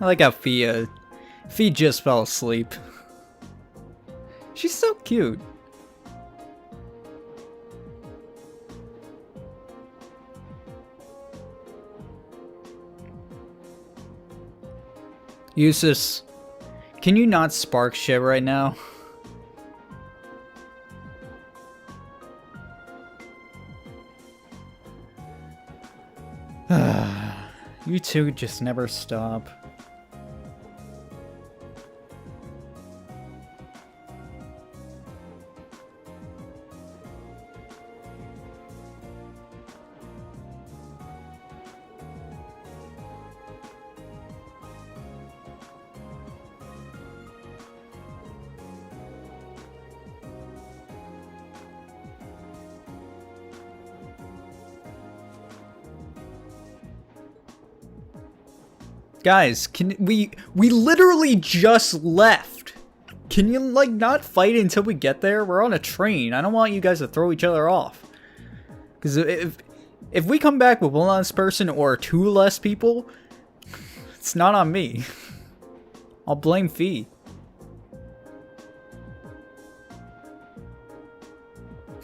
I like how Fee just fell asleep. She's so cute. Jusis, can you not spark shit right now? You two just never stop. Guys, we literally just left. Can you, like, not fight until we get there? We're on a train. I don't want you guys to throw each other off. Because if we come back with one less person or two less people, it's not on me. I'll blame Fee.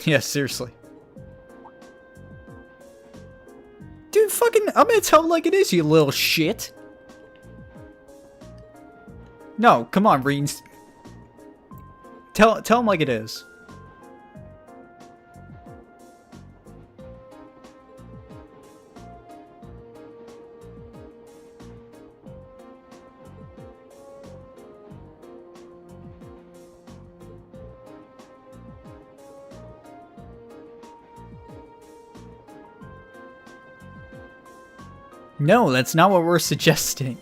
Yeah, seriously. Dude, fucking, I'm gonna tell it like it is, you little shit. No, come on, Reens. Tell him like it is. No, that's not what we're suggesting.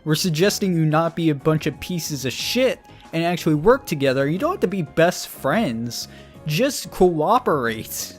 We're suggesting you not be a bunch of pieces of shit and actually work together. You don't have to be best friends. Just cooperate.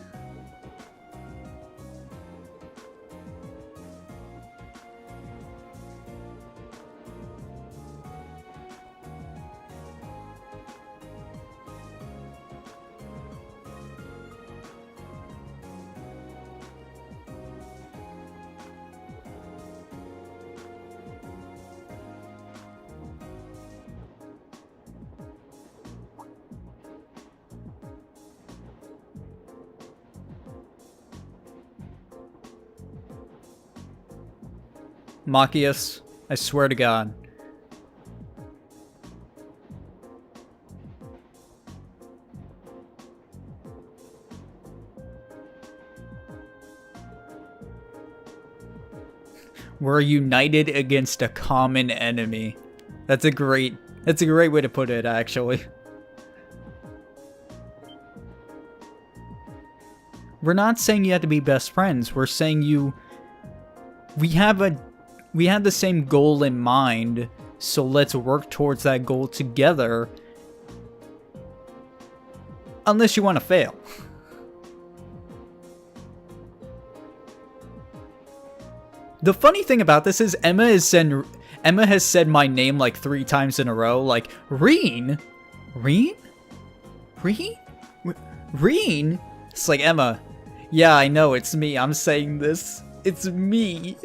Machias, I swear to God. We're united against a common enemy. That's a great way to put it, actually. We're not saying you have to be best friends. We're saying we have the same goal in mind, so let's work towards that goal together. Unless you want to fail. The funny thing about this is Emma has said my name like 3 times in a row, like, Reen? Reen? Reen? Reen? It's like, Emma, yeah, I know, it's me, I'm saying this. It's me.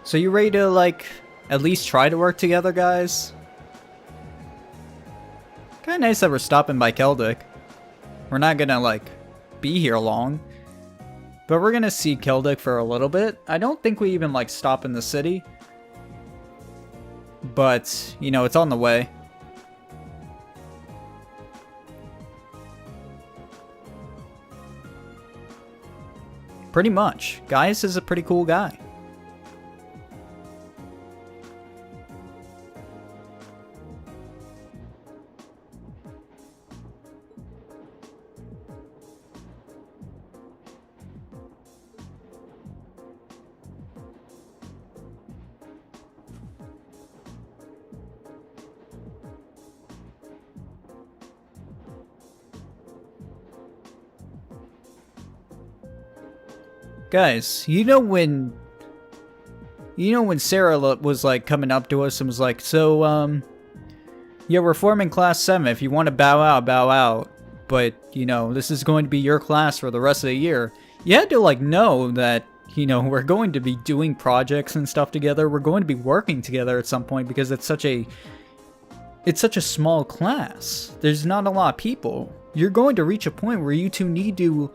So you ready to, like, at least try to work together, guys? Kinda nice that we're stopping by Keldic. We're not gonna, like, be here long. But we're gonna see Keldic for a little bit. I don't think we even, like, stop in the city. But, you know, it's on the way. Pretty much. Gaius is a pretty cool guy. Guys, you know when Sarah was like coming up to us and was like, so yeah, we're forming class 7. If you want to bow out, but you know, this is going to be your class for the rest of the year. You had to like know that, you know, we're going to be doing projects and stuff together. We're going to be working together at some point because it's such a small class. There's not a lot of people. You're going to reach a point where you two need to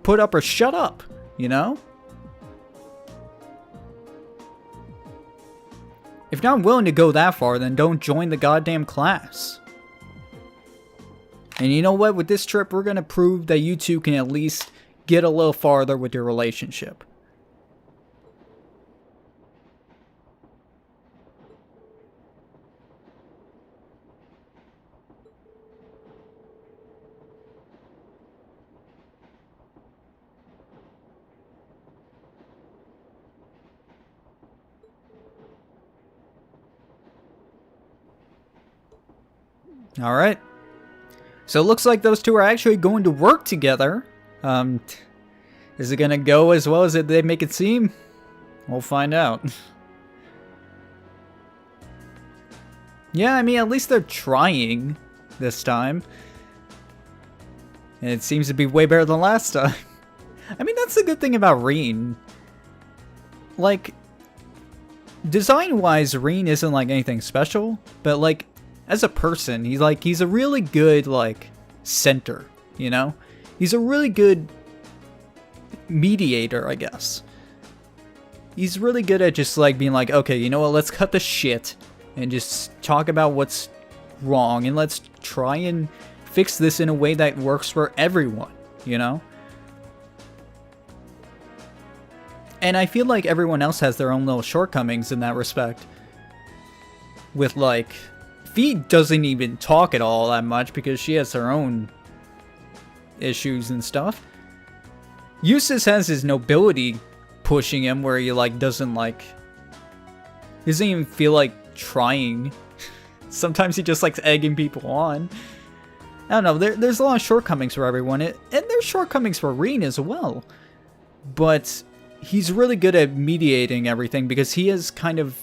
put up or shut up, you know? If you're not willing to go that far, then don't join the goddamn class. And you know what? With this trip, we're going to prove that you two can at least get a little farther with your relationship. Alright. So it looks like those two are actually going to work together. Is it going to go as well as they make it seem? We'll find out. Yeah, I mean, at least they're trying this time. And it seems to be way better than last time. I mean, that's the good thing about Reen. Like, design-wise, Reen isn't like anything special, but like, as a person, he's a really good, like, center, you know? He's a really good mediator, I guess. He's really good at just, like, being like, okay, you know what, let's cut the shit and just talk about what's wrong and let's try and fix this in a way that works for everyone, you know? And I feel like everyone else has their own little shortcomings in that respect. With, like, Fee doesn't even talk at all that much because she has her own issues and stuff. Jusis has his nobility pushing him where he like doesn't even feel like trying. Sometimes he just likes egging people on. I don't know, there's a lot of shortcomings for everyone, and there's shortcomings for Reen as well. But he's really good at mediating everything because he is kind of...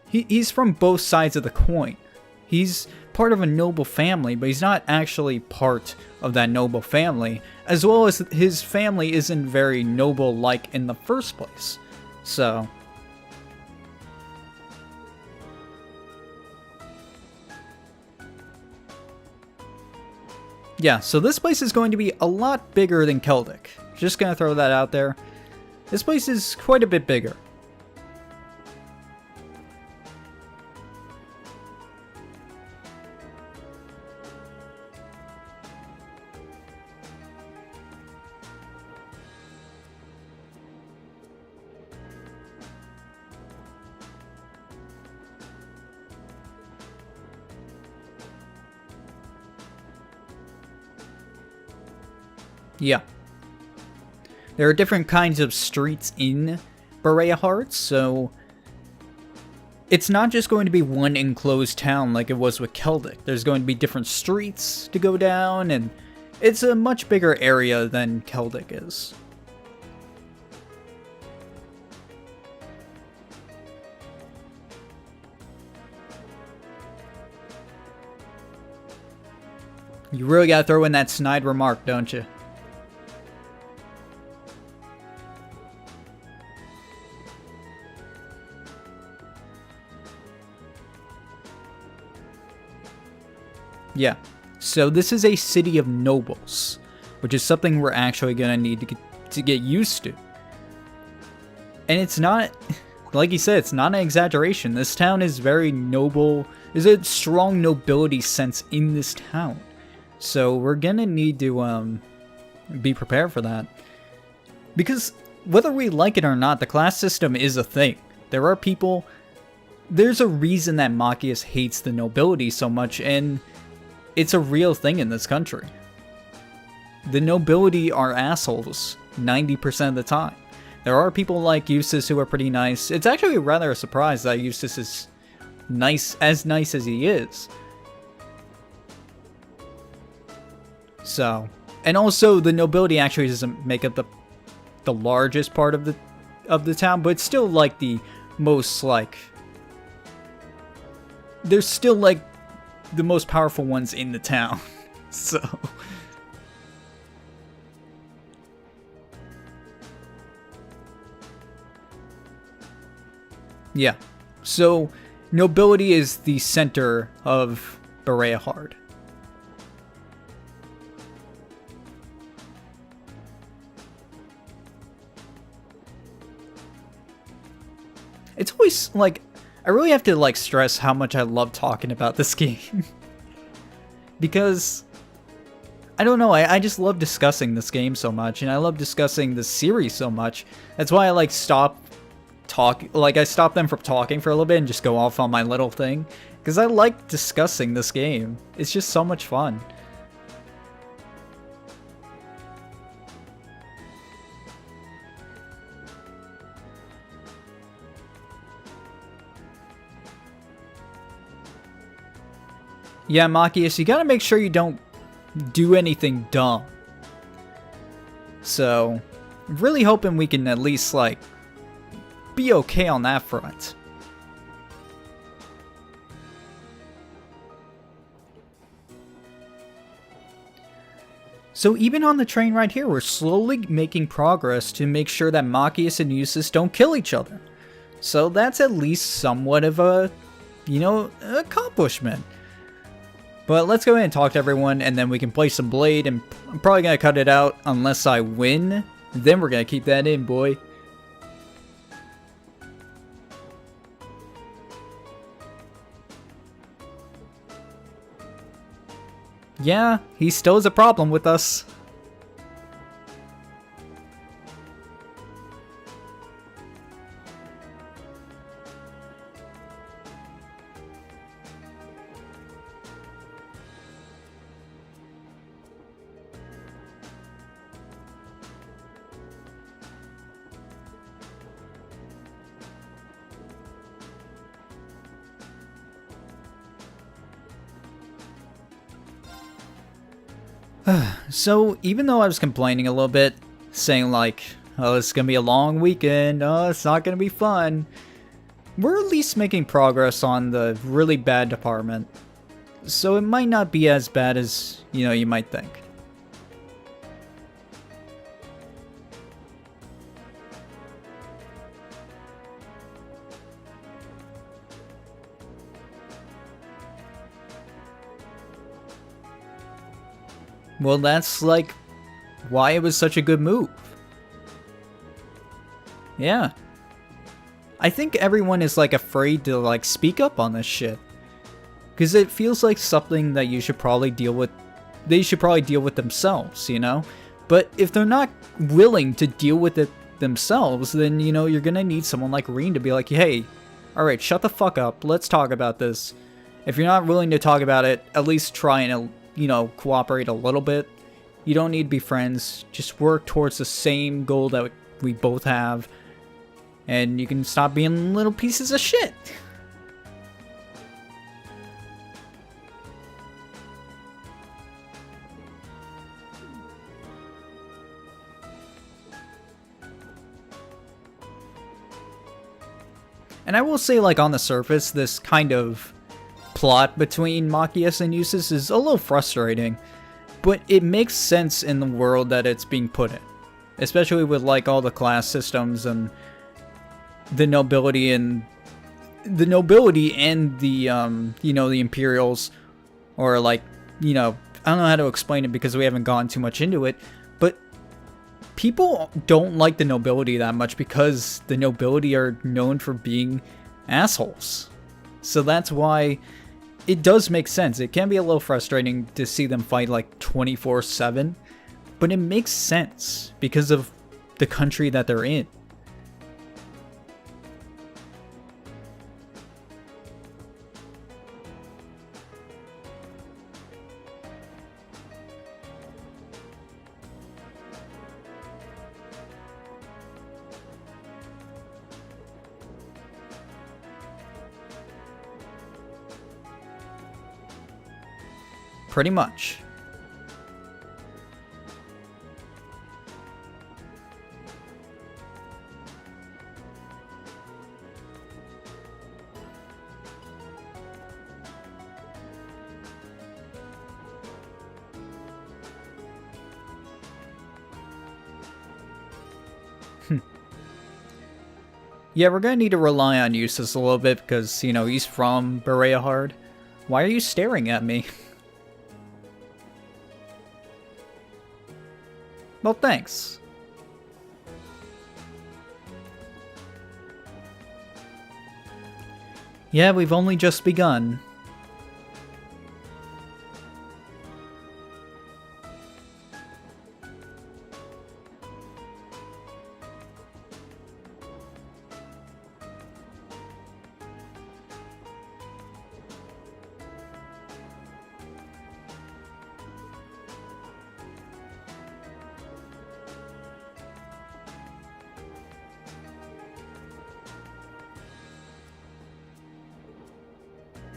He's from both sides of the coin. He's part of a noble family, but he's not actually part of that noble family, as well as his family isn't very noble-like in the first place. So... yeah, so this place is going to be a lot bigger than Keldic. Just gonna throw that out there. This place is quite a bit bigger. Yeah. There are different kinds of streets in Bareahard, so it's not just going to be one enclosed town like it was with Keldic. There's going to be different streets to go down, and it's a much bigger area than Keldic is. You really gotta throw in that snide remark, don't you? Yeah. So this is a city of nobles, which is something we're actually gonna need to get used to. And it's not, like you said, it's not an exaggeration. This town is very noble. There's a strong nobility sense in this town. So we're gonna need to be prepared for that. Because whether we like it or not, the class system is a thing. There are people, there's a reason that Machias hates the nobility so much, and it's a real thing in this country. The nobility are assholes 90% of the time. There are people like Jusis who are pretty nice. It's actually rather a surprise that Jusis is nice as he is. So, and also the nobility actually doesn't make up the largest part of the town, but it's still like the most like, they're still like the most powerful ones in the town. So yeah. So nobility is the center of Bareahard. It's always like, I really have to like stress how much I love talking about this game. Because I don't know, I just love discussing this game so much, and I love discussing the series so much. That's why I like I stop them from talking for a little bit and just go off on my little thing, because I like discussing this game. It's just so much fun. Yeah, Machias, you gotta make sure you don't do anything dumb. So, really hoping we can at least, like, be okay on that front. So even on the train right here, we're slowly making progress to make sure that Machias and Jusis don't kill each other. So that's at least somewhat of a, you know, accomplishment. But let's go ahead and talk to everyone, and then we can play some Blade, and I'm probably going to cut it out unless I win. Then we're going to keep that in, boy. Yeah, he still has a problem with us. So, even though I was complaining a little bit, saying like, oh, it's gonna be a long weekend, oh, it's not gonna be fun, we're at least making progress on the really bad department. So it might not be as bad as, you know, you might think. Well, that's, like, why it was such a good move. Yeah. I think everyone is, like, afraid to, like, speak up on this shit. Because it feels like something that you should probably deal with, they should probably deal with themselves, you know? But if they're not willing to deal with it themselves, then, you know, you're gonna need someone like Reen to be like, hey, alright, shut the fuck up, let's talk about this. If you're not willing to talk about it, at least try and, you know, cooperate a little bit. You don't need to be friends. Just work towards the same goal that we both have. And you can stop being little pieces of shit. And I will say, like, on the surface, this kind of plot between Machias and Jusis is a little frustrating, but it makes sense in the world that it's being put in, especially with like all the class systems and the nobility and the you know, the Imperials, or like you know, I don't know how to explain it because we haven't gone too much into it, but people don't like the nobility that much because the nobility are known for being assholes. So that's why it does make sense. It can be a little frustrating to see them fight like 24/7, but it makes sense because of the country that they're in. Pretty much. Yeah, we're gonna need to rely on Jusis a little bit because, you know, he's from Bareahard. Why are you staring at me? Well, thanks. Yeah, we've only just begun.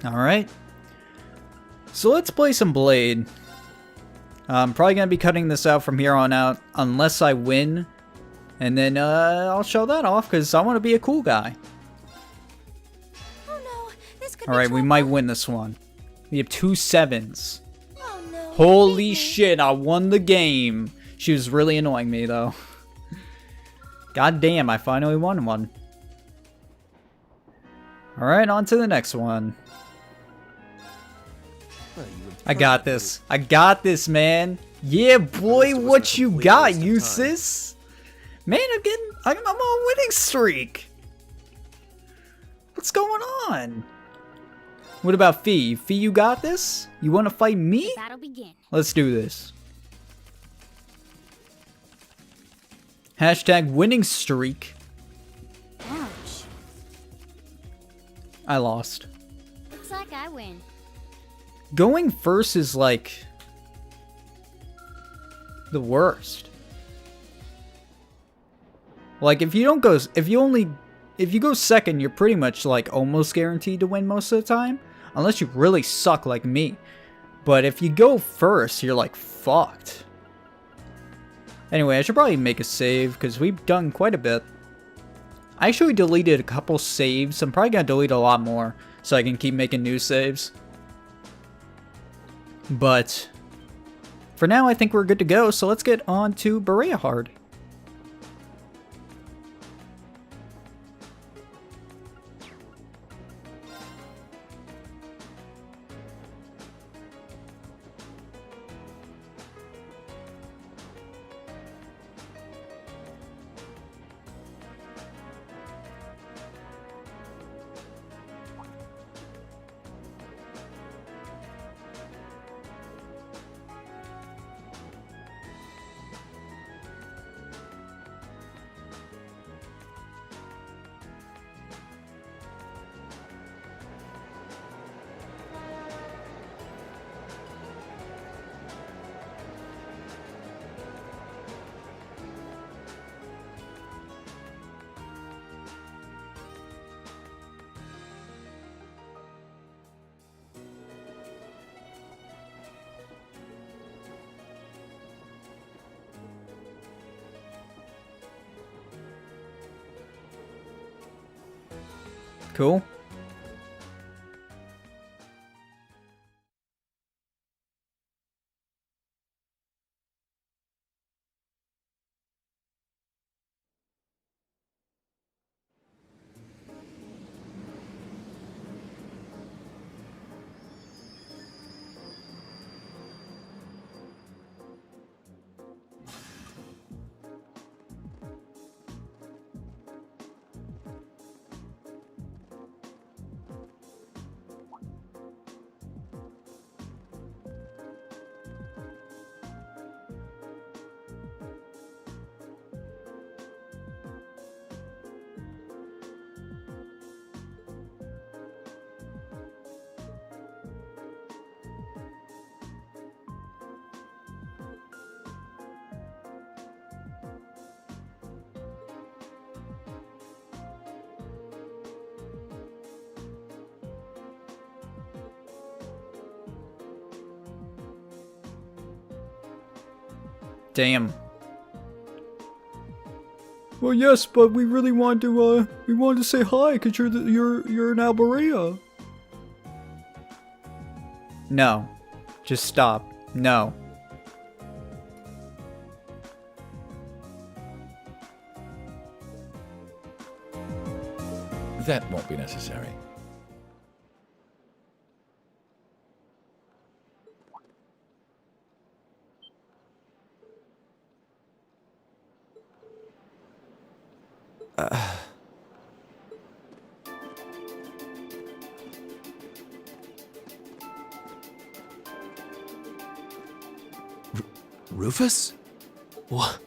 Alright. So let's play some Blade. I'm probably going to be cutting this out from here on out unless I win. And then I'll show that off because I want to be a cool guy. Oh no, this could Alright, be we trouble. might win this one. We have 2 7s. Oh no. Holy baby. shit, I won the game. She was really annoying me though. God damn, I finally won one. Alright, on to the next one. I got this. I got this, man. Yeah, boy, what you got, you sis? Man, I'm on a winning streak. What's going on? What about Fee? Fee, you got this? You want to fight me? Battle begin. Let's do this. Hashtag winning streak. Ouch. I lost. Looks like I win. Going first is like the worst. Like if you go second, you're pretty much like almost guaranteed to win most of the time, unless you really suck like me. But if you go first, you're like fucked. Anyway, I should probably make a save because we've done quite a bit. I actually deleted a couple saves. I'm probably gonna delete a lot more so I can keep making new saves. But for now, I think we're good to go, so let's get on to Bareahard. Cool. Damn. Well, yes, but we really want to say hi because you're an Alberea. No. Just stop. No. That won't be necessary. Rufus? What?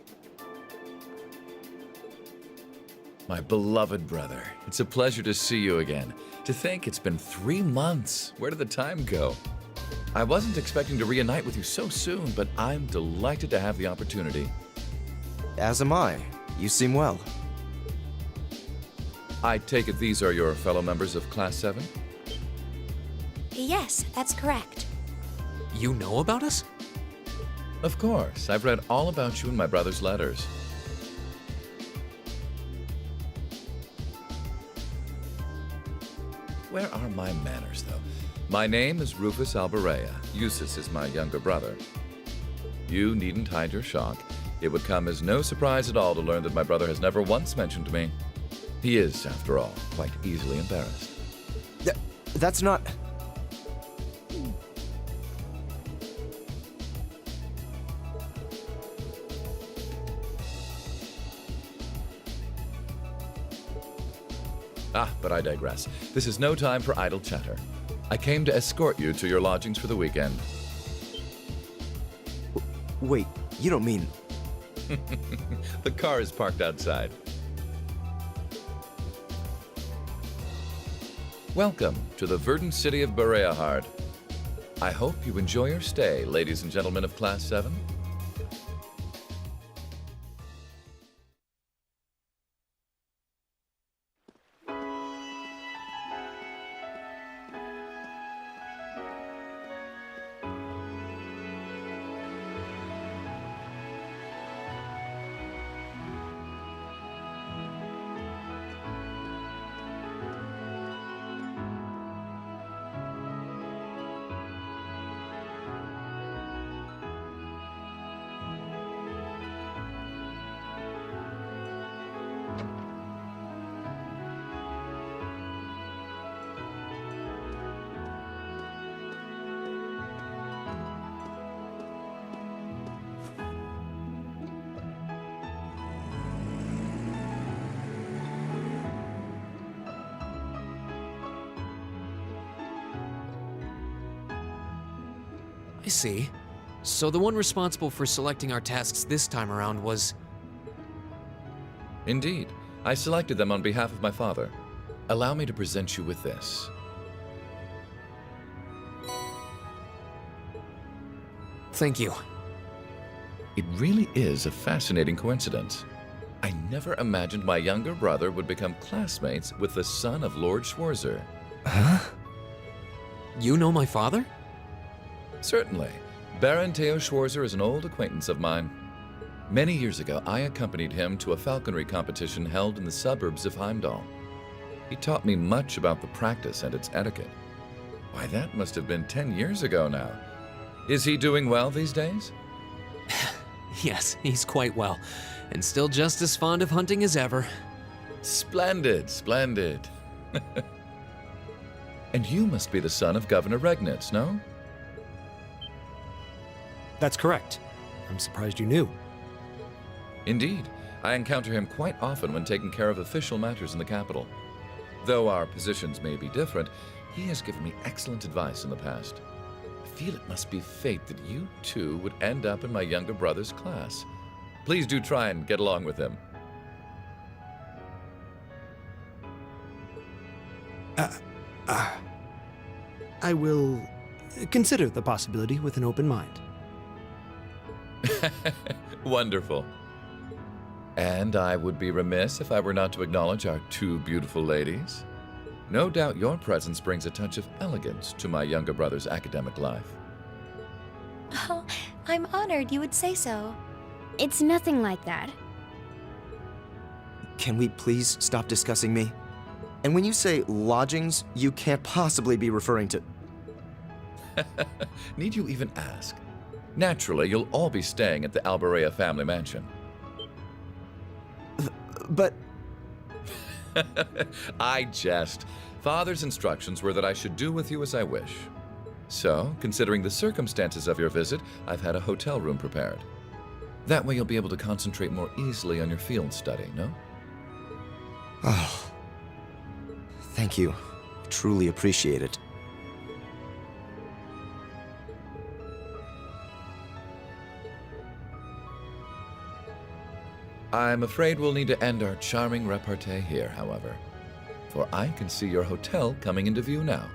My beloved brother, it's a pleasure to see you again. To think it's been 3 months. Where did the time go? I wasn't expecting to reunite with you so soon, but I'm delighted to have the opportunity. As am I. You seem well. I take it these are your fellow members of Class 7? Yes, that's correct. You know about us? Of course. I've read all about you in my brother's letters. Where are my manners, though? My name is Rufus Alberea. Jusis is my younger brother. You needn't hide your shock. It would come as no surprise at all to learn that my brother has never once mentioned me. He is, after all, quite easily embarrassed. That's not... But I digress. This is no time for idle chatter. I came to escort you to your lodgings for the weekend. Wait, you don't mean... The car is parked outside. Welcome to the verdant city of Bareahard. I hope you enjoy your stay, ladies and gentlemen of Class 7. I see. So the one responsible for selecting our tasks this time around was... Indeed. I selected them on behalf of my father. Allow me to present you with this. Thank you. It really is a fascinating coincidence. I never imagined my younger brother would become classmates with the son of Lord Schwarzer. Huh? You know my father? Certainly. Baron Theo Schwarzer is an old acquaintance of mine. Many years ago, I accompanied him to a falconry competition held in the suburbs of Heimdall. He taught me much about the practice and its etiquette. Why, that must have been 10 years ago now. Is he doing well these days? Yes, he's quite well, and still just as fond of hunting as ever. Splendid, splendid. And you must be the son of Governor Regnitz, no? That's correct. I'm surprised you knew. Indeed. I encounter him quite often when taking care of official matters in the capital. Though our positions may be different, he has given me excellent advice in the past. I feel it must be fate that you two would end up in my younger brother's class. Please do try and get along with him. I will consider the possibility with an open mind. Wonderful. And I would be remiss if I were not to acknowledge our two beautiful ladies. No doubt your presence brings a touch of elegance to my younger brother's academic life. Oh, I'm honored you would say so. It's nothing like that. Can we please stop discussing me? And when you say lodgings, you can't possibly be referring to... Need you even ask? Naturally, you'll all be staying at the Bareahard family mansion. But... I jest. Father's instructions were that I should do with you as I wish. So, considering the circumstances of your visit, I've had a hotel room prepared. That way you'll be able to concentrate more easily on your field study, no? Oh. Thank you. Truly appreciate it. I'm afraid we'll need to end our charming repartee here, however. For I can see your hotel coming into view now.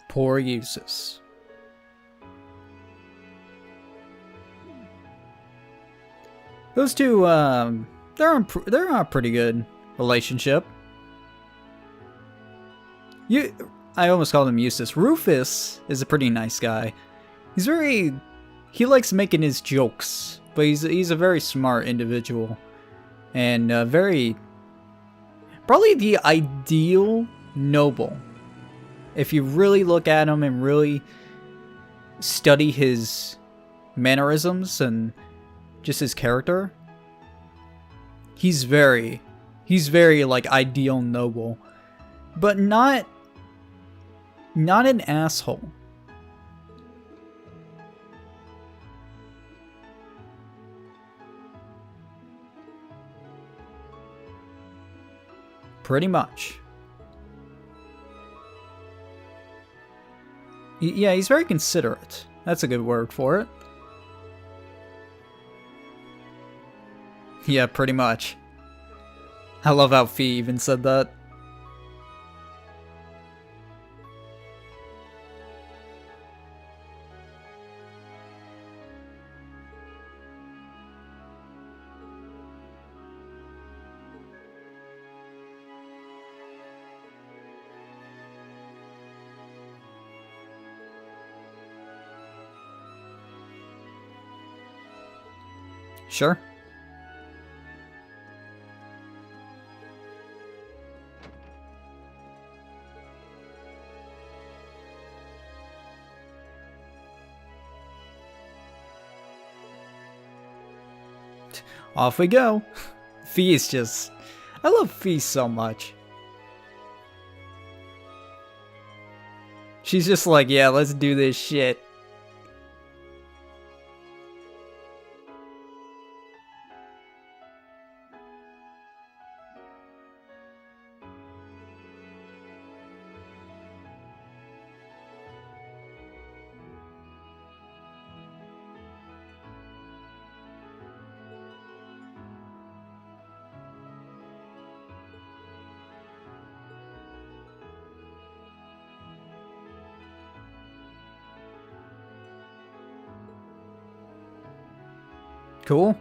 Poor Jusis. Those two, they're on a pretty good relationship. I almost called him Jusis. Rufus is a pretty nice guy. He likes making his jokes, but he's a very smart individual. And probably the ideal noble. If you really look at him and really study his mannerisms and just his character, he's very like ideal noble, but not an asshole. Pretty much. Yeah, he's very considerate. That's a good word for it. Yeah, pretty much. I love how Fee even said that. Sure. Off we go. Fee is just... I love Fee so much. She's just like, yeah, let's do this shit. Cool.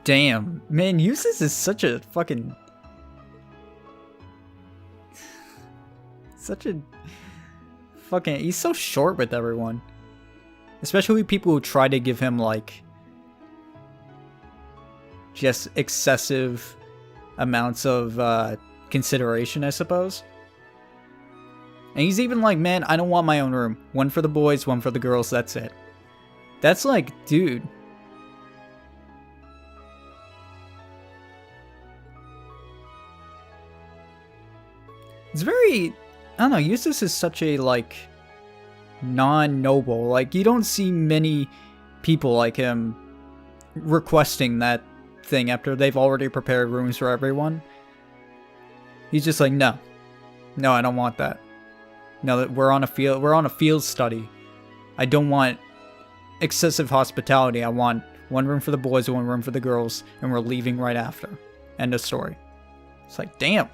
Damn. Man, Jusis is such a fucking... He's so short with everyone. Especially people who try to give him, like... just excessive... amounts of consideration, I suppose. And he's even like, man, I don't want my own room. One for the boys, one for the girls, that's it. That's like, dude. It's very, I don't know, Jusis is such a, like, non-noble. Like, you don't see many people like him requesting that thing after they've already prepared rooms for everyone. He's just like, no. No, I don't want that. No, that we're on a field study. I don't want excessive hospitality. I want one room for the boys, one room for the girls, and we're leaving right after. End of story. It's like, damn.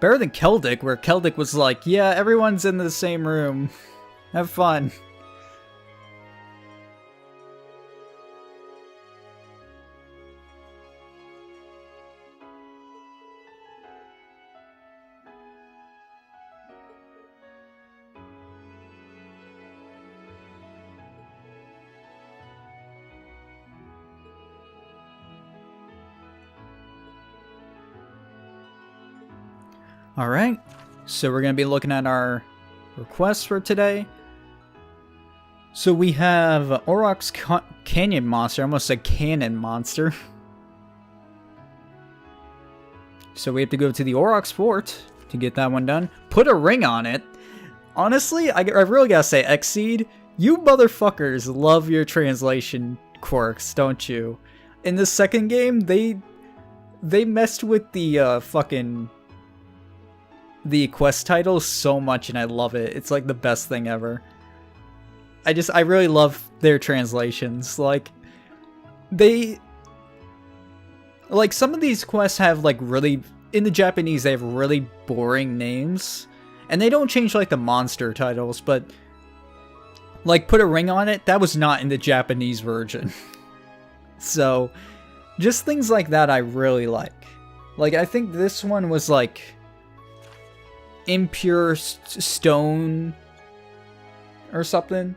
Better than Keldic, where Keldic was like, yeah, everyone's in the same room. Have fun. Alright, so we're going to be looking at our requests for today. So we have Auroch's Canyon Monster. I almost said Cannon Monster. So we have to go to the Auroch's Fort to get that one done. Put a ring on it. Honestly, I really gotta say, Xseed, you motherfuckers love your translation quirks, don't you? In the second game, they messed with the the quest titles so much, and I love it. It's like the best thing ever. I really love their translations. Like, some of these quests have like really, in the Japanese they have really boring names, and they don't change like the monster titles, but like Put a Ring on It, that was not in the Japanese version. So just things like that I really like. Like, I think this one was like Impure Stone or something.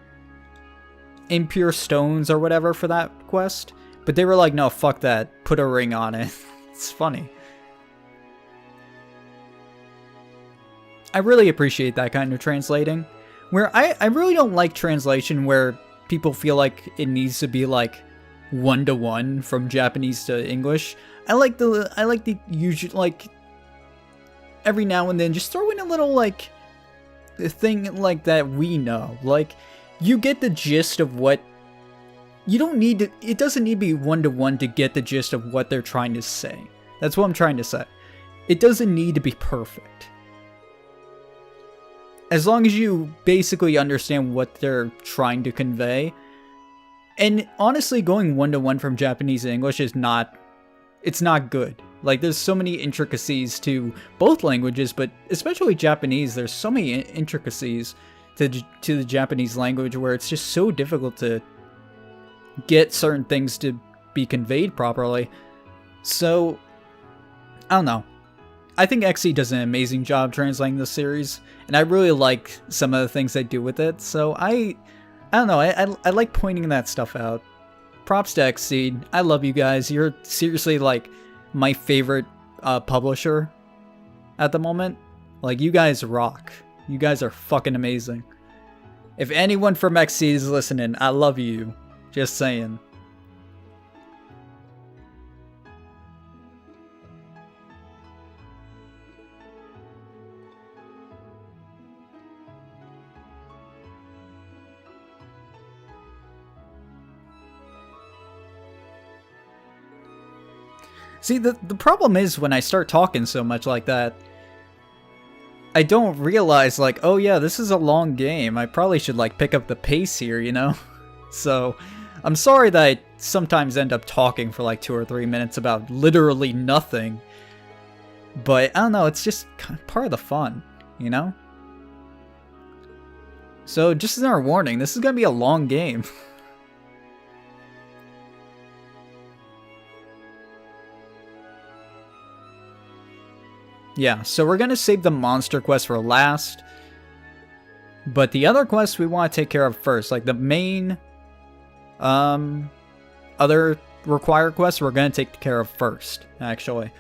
Impure Stones or whatever for that quest. But they were like, no, fuck that. Put a ring on it. It's funny. I really appreciate that kind of translating. Where I really don't like translation where people feel like it needs to be like one-to-one from Japanese to English. I like the usual, like, every now and then just throw in a little like thing like that we know. Like, you get the gist of what you don't need to, it doesn't need to be one-to-one to get the gist of what they're trying to say. That's what I'm trying to say. It doesn't need to be perfect. As long as you basically understand what they're trying to convey. And honestly, going one-to-one from Japanese to English is not, it's not good. Like, there's so many intricacies to both languages, but especially Japanese, there's so many intricacies to the Japanese language where it's just so difficult to get certain things to be conveyed properly. So, I don't know. I think Xe does an amazing job translating this series, and I really like some of the things they do with it, so I don't know, I like pointing that stuff out. Props to Xseed. I love you guys. You're seriously, like, my favorite publisher at the moment. Like, you guys rock. You guys are fucking amazing. If anyone from Xseed is listening, I love you. Just saying. See, the problem is when I start talking so much like that, I don't realize, like, oh yeah, this is a long game. I probably should, like, pick up the pace here, you know? So, I'm sorry that I sometimes end up talking for like 2 or 3 minutes about literally nothing. But, I don't know, it's just part of the fun, you know? So, just as our warning, this is gonna be a long game. Yeah, so we're gonna save the monster quest for last. But the other quests we want to take care of first. Like the main other required quests we're gonna take care of first, actually.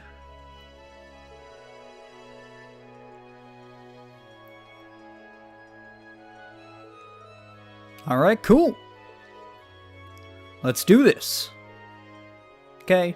Alright, cool. Let's do this. Okay.